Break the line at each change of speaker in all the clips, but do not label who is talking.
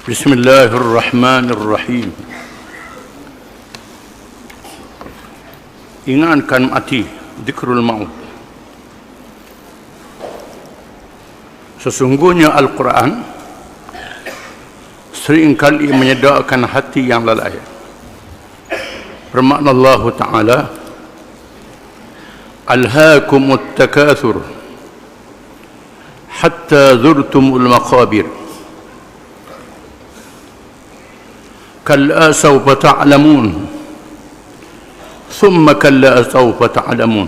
Bismillahirrahmanirrahim. Ingatkan mati, zikrul maut. Sesungguhnya Al-Quran seringkali menyedarkan hati yang lalai. Firman Allah Ta'ala, Alhaakumut takathur hatta zurtumul maqabir. Kalla sawfa ta'lamun thumma kalla sawfa ta'lamun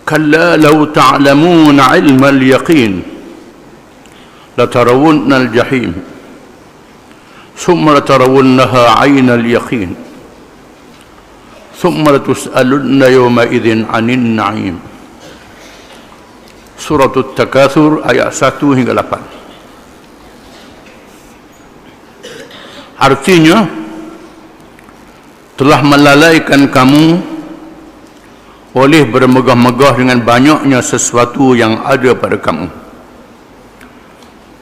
kalla law ta'lamuna 'ilmal yaqin latarawunna al-jahim thumma latarawunnaha 'aynal yaqin thumma latus'alunna yawma idzin 'anin na'im. Surah At-Takatsur ayat 1 hingga 8. Artinya, telah melalaikan kamu oleh bermegah-megah dengan banyaknya sesuatu yang ada pada kamu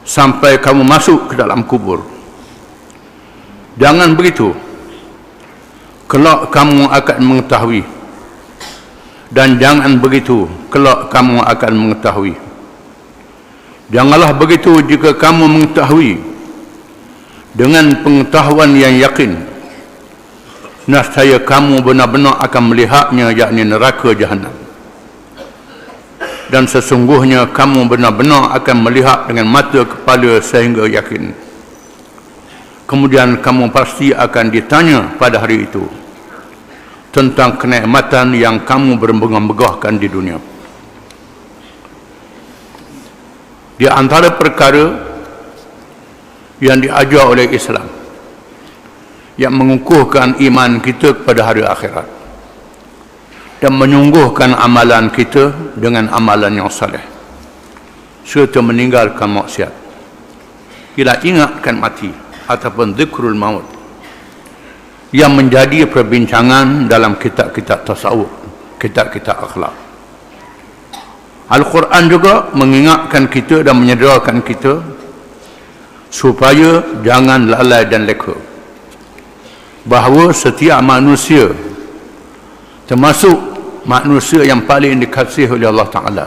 sampai kamu masuk ke dalam kubur. Jangan begitu, kelak kamu akan mengetahui, dan jangan begitu, kelak kamu akan mengetahui. Janganlah begitu jika kamu mengetahui dengan pengetahuan yang yakin, nescaya kamu benar-benar akan melihatnya, yakni neraka Jahannam. Dan sesungguhnya kamu benar-benar akan melihat dengan mata kepala sehingga yakin. Kemudian kamu pasti akan ditanya pada hari itu tentang kenikmatan yang kamu bermegah-megahkan di dunia. Di antara perkara yang diajar oleh Islam yang mengukuhkan iman kita kepada hari akhirat dan menyungguhkan amalan kita dengan amalan yang saleh serta meninggalkan maksiat ialah ingatkan mati ataupun zikrul maut yang menjadi perbincangan dalam kitab-kitab tasawuf, kitab-kitab akhlak. Al-Quran juga mengingatkan kita dan menyedarkan kita supaya jangan lalai dan leka bahawa setiap manusia, termasuk manusia yang paling dikasihi oleh Allah Ta'ala,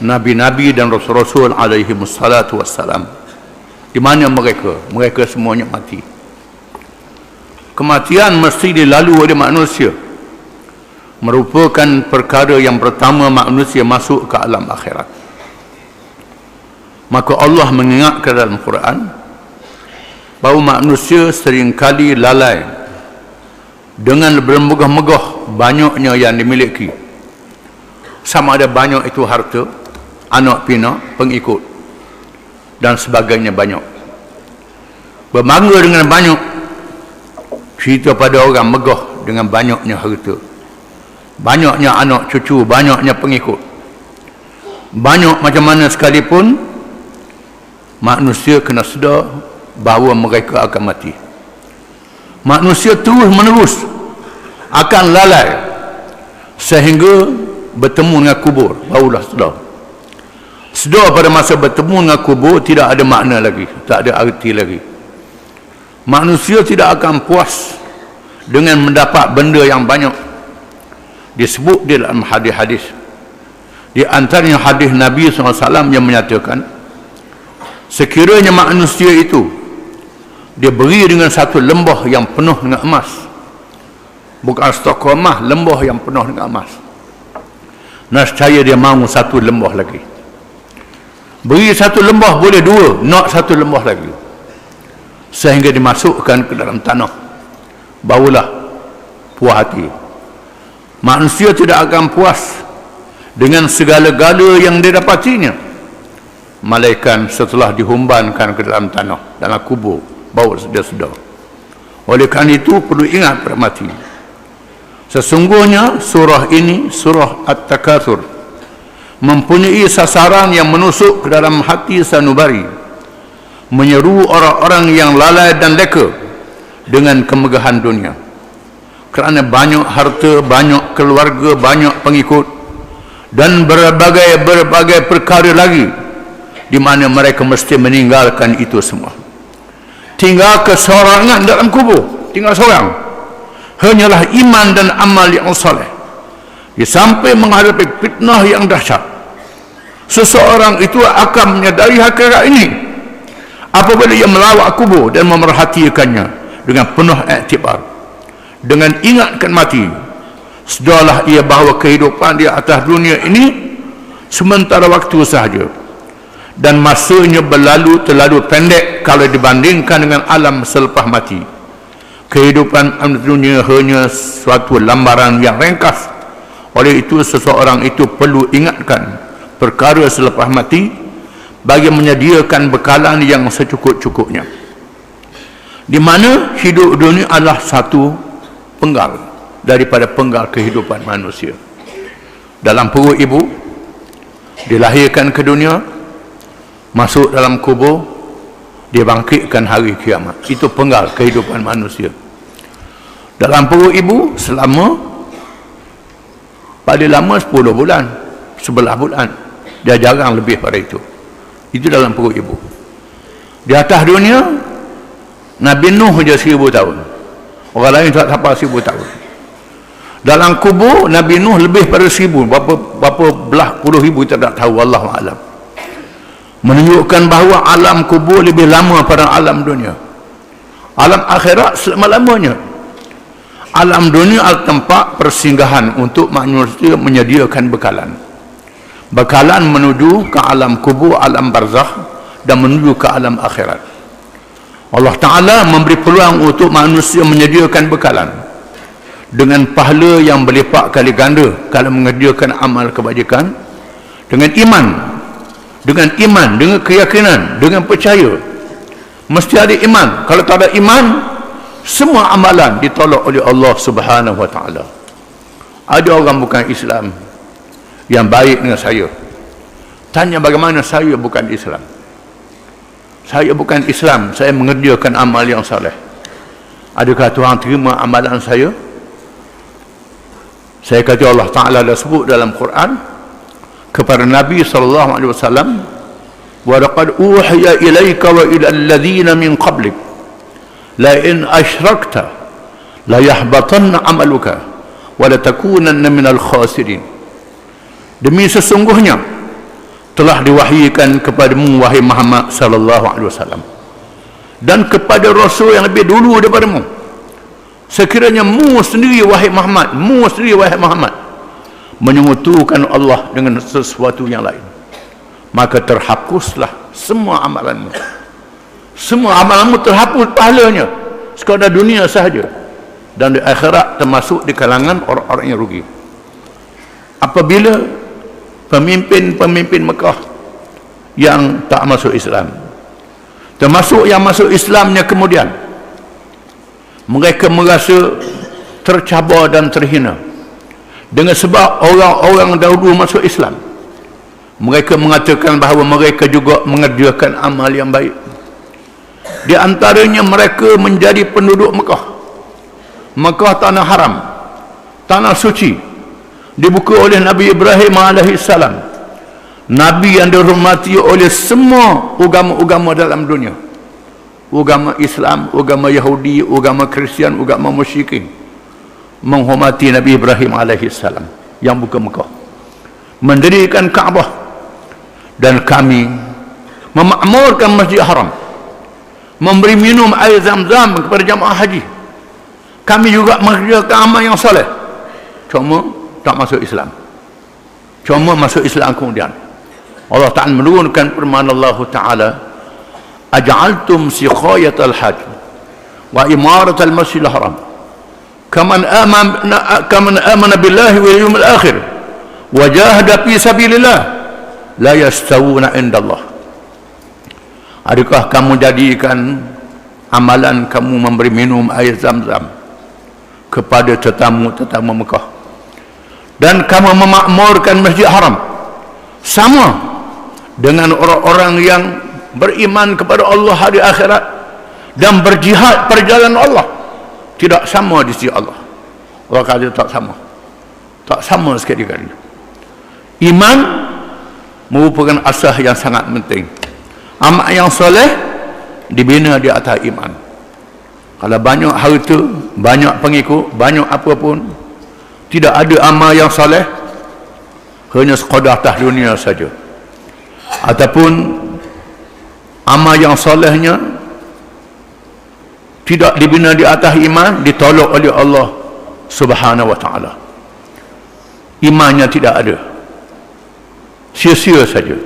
Nabi-Nabi dan Rasul-Rasul alaihi wassalatu wassalam, di mana mereka? Mereka semuanya mati. Kematian mesti dilalui oleh manusia, merupakan perkara yang pertama manusia masuk ke alam akhirat. Maka Allah mengingatkan dalam Quran bahawa manusia seringkali lalai dengan bermegah-megah banyaknya yang dimiliki, sama ada banyak itu harta, anak pinak, pengikut dan sebagainya banyak. Berbangga dengan banyak, cerita pada orang megah dengan banyaknya harta, banyaknya anak cucu, banyaknya pengikut, banyak macam mana sekalipun, manusia kena sedar bahawa mereka akan mati. Manusia terus menerus akan lalai sehingga bertemu dengan kubur, barulah sedar. Sedar pada masa bertemu dengan kubur tidak ada makna lagi, tak ada arti lagi. Manusia tidak akan puas dengan mendapat benda yang banyak. Disebut di dalam hadis-hadis, di antaranya hadis Nabi SAW yang menyatakan, sekiranya manusia itu diberi dengan satu lembah yang penuh dengan emas, bukan stok emas, lembah yang penuh dengan emas, nescaya dia mahu satu lembah lagi. Beri satu lembah boleh dua, nak satu lembah lagi, sehingga dimasukkan ke dalam tanah, barulah puas hati. Manusia tidak akan puas dengan segala-gala yang didapatinya, malaikat setelah dihumbankan ke dalam tanah, dalam kubur, baru dia sedar. Oleh kerana itu perlu ingat pada mati. Sesungguhnya surah ini, surah At-Takatsur, mempunyai sasaran yang menusuk ke dalam hati sanubari, menyeru orang-orang yang lalai dan leka dengan kemegahan dunia. Kerana banyak harta, banyak keluarga, banyak pengikut dan berbagai perkara lagi di mana mereka mesti meninggalkan itu semua. Tinggal kesorangan dalam kubur, tinggal seorang, hanyalah iman dan amal yang soleh. Dia sampai menghadapi fitnah yang dahsyat. Seseorang itu akan menyadari hakikat ini apabila ia melawat kubur dan memerhatikannya dengan penuh iktibar, dengan ingatkan mati. Sudahlah ia bahawa kehidupan di atas dunia ini sementara waktu sahaja, dan masanya berlalu terlalu pendek kalau dibandingkan dengan alam selepas mati. Kehidupan dunia hanya suatu lambaran yang ringkas. Oleh itu seseorang itu perlu ingatkan perkara selepas mati bagi menyediakan bekalan yang secukup-cukupnya, di mana hidup dunia adalah satu penggal daripada penggal kehidupan manusia. Dalam perut ibu, dilahirkan ke dunia, masuk dalam kubur, dibangkitkan hari kiamat. Itu penggal kehidupan manusia. Dalam perut ibu selama paling lama 10 bulan, 11 bulan. Dia jarang lebih pada itu. Itu dalam perut ibu. Di atas dunia, Nabi Nuh je 1000 tahun. Orang lain tak sampai 1000 tahun. Dalam kubur, Nabi Nuh lebih pada 1000. Berapa belah puluh ribu kita tak tahu. Wallahu a'lam. Menunjukkan bahawa alam kubur lebih lama pada alam dunia. Alam akhirat selama-lamanya. Alam dunia adalah tempat persinggahan untuk manusia menyediakan bekalan. Bekalan menuju ke alam kubur, alam barzakh, dan menuju ke alam akhirat. Allah Ta'ala memberi peluang untuk manusia menyediakan bekalan dengan pahala yang berlipat kali ganda kalau menyediakan amal kebajikan, dengan iman, dengan keyakinan, dengan percaya. Mesti ada iman. Kalau tak ada iman, semua amalan ditolak oleh Allah Subhanahu wa Ta'ala. Ada orang bukan Islam yang baik dengan saya, tanya bagaimana saya bukan Islam. Saya bukan Islam, saya mengerjakan amal yang saleh. Adakah Tuhan terima amalan saya? Saya kata Allah Ta'ala dah sebut dalam Quran kepada Nabi SAW, wa laqad uhiya ilaika wa ila alladhina min qablik la in asyrakta la yahbatanna amaluka wa la takunanna minal khasirin. Demi sesungguhnya telah diwahyukan kepadamu wahai Muhammad sallallahu alaihi wasallam, dan kepada rasul yang lebih dulu daripadamu, sekiranya mu sendiri wahai Muhammad menyekutukan Allah dengan sesuatu yang lain, maka terhapuslah semua amalanmu. Semua amalanmu terhapus pahalanya sekadar dunia sahaja, dan di akhirat termasuk di kalangan orang-orang yang rugi. Apabila pemimpin-pemimpin Mekah yang tak masuk Islam, termasuk yang masuk Islamnya kemudian, mereka merasa tercabar dan terhina dengan sebab orang-orang dahulu masuk Islam. Mereka mengatakan bahawa mereka juga mengerjakan amal yang baik. Di antaranya mereka menjadi penduduk Mekah. Mekah tanah haram, tanah suci, dibuka oleh Nabi Ibrahim alaihissalam, Nabi yang dihormati oleh semua agama-agama dalam dunia. Agama Islam, agama Yahudi, agama Kristian, agama musyrikin menghormati Nabi Ibrahim alaihissalam yang buka Mekah, mendirikan Kaabah, dan kami memakmurkan Masjid Haram, memberi minum air Zam-Zam kepada jamaah haji. Kami juga mengerjakan amal yang soleh, cuma tak masuk Islam. Cuma masuk Islam kemudian Allah Ta'ala menurunkan firman Allah Ta'ala, aj'altum siqayatal hajj wa imaratal masjidil haram kaman amana billahi wal yawmil akhir wa jahada fi sabilillah la yastawuna indallah. Adakah kamu jadikan amalan kamu memberi minum air Zam-Zam kepada tetamu-tetamu Mekah, dan kamu memakmurkan Masjid Haram sama dengan orang-orang yang beriman kepada Allah hari akhirat dan berjihad perjalanan Allah? Tidak sama di sisi Allah. Allah kata tak sama sekali. Iman merupakan asas yang sangat penting. Amal yang soleh dibina di atas iman. Kalau banyak harta, banyak pengikut, banyak apa pun, tidak ada amal yang soleh, hanya sekadar atas dunia saja. Ataupun amal yang solehnya tidak dibina di atas iman, ditolak oleh Allah Subhanahu wa ta'ala. Imannya tidak ada, sia-sia saja.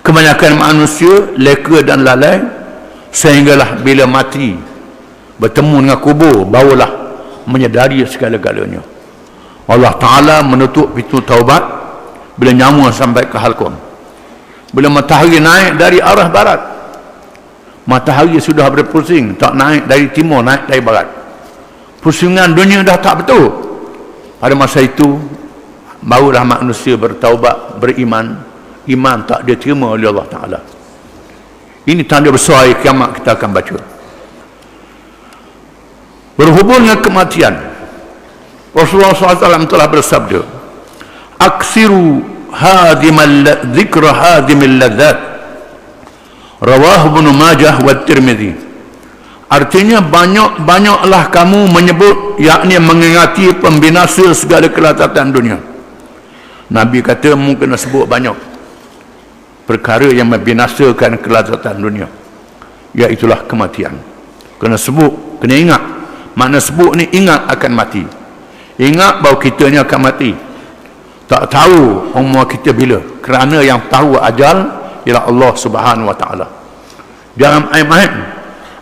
Kebanyakan manusia leka dan lalai, sehinggalah bila mati bertemu dengan kubur, barulah menyedari segala-galanya. Allah Ta'ala menutup pintu taubat bila nyawa sampai ke halqum. Bila matahari naik dari arah barat, matahari sudah berpusing, tak naik dari timur, naik dari barat. Pusingan dunia dah tak betul. Pada masa itu barulah manusia bertaubat, beriman. Iman tak diterima oleh Allah Ta'ala. Ini tanda besar hari kiamat kita akan baca. Berhubung dengan kematian, Rasulullah SAW telah bersabda, aksiru zikra hadimil ladzat, rawahu Ibnu Majah wa Tirmidzi. Artinya banyak-banyaklah kamu menyebut, yakni mengingati pembinasa segala kelezatan dunia. Nabi kata mungkin sebut banyak perkara yang membinasakan kelezatan dunia, iaitulah kematian. Kena sebut, kena ingat. Makna sebut ni ingat akan mati. Ingat bahawa kita ni akan mati. Tak tahu umur kita bila, kerana yang tahu ajal ialah Allah Subhanahu wa ta'ala. Jangan main-main.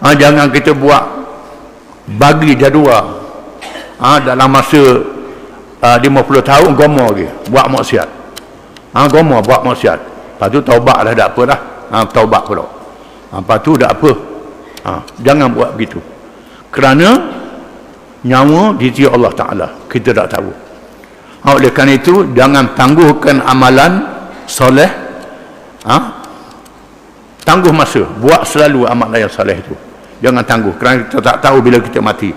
Jangan kita buat bagi jadual dalam masa 50 tahun gomo lagi buat maksiat. Gomo buat maksiat. Lepas tu taubat dah, tak apa dah. Taubat pula. Lepas tu tak apa. Jangan buat begitu. Kerana nyawa di sisi Allah Ta'ala, kita tak tahu. Oleh kerana itu, jangan tangguhkan amalan soleh. Tangguh masa. Buat selalu amalan yang soleh itu. Jangan tangguh. Kerana kita tak tahu bila kita mati.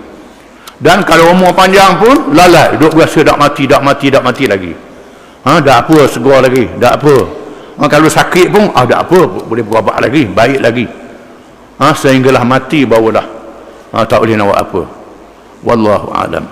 Dan kalau umur panjang pun, lalai. Duk rasa tak mati lagi. Tak apa, segera lagi. Tak apa. Kalau sakit pun, tak apa. Boleh berubat lagi. Baik lagi. Sehinggalah mati barulah. Tak boleh nak buat apa. Wallahu a'lam.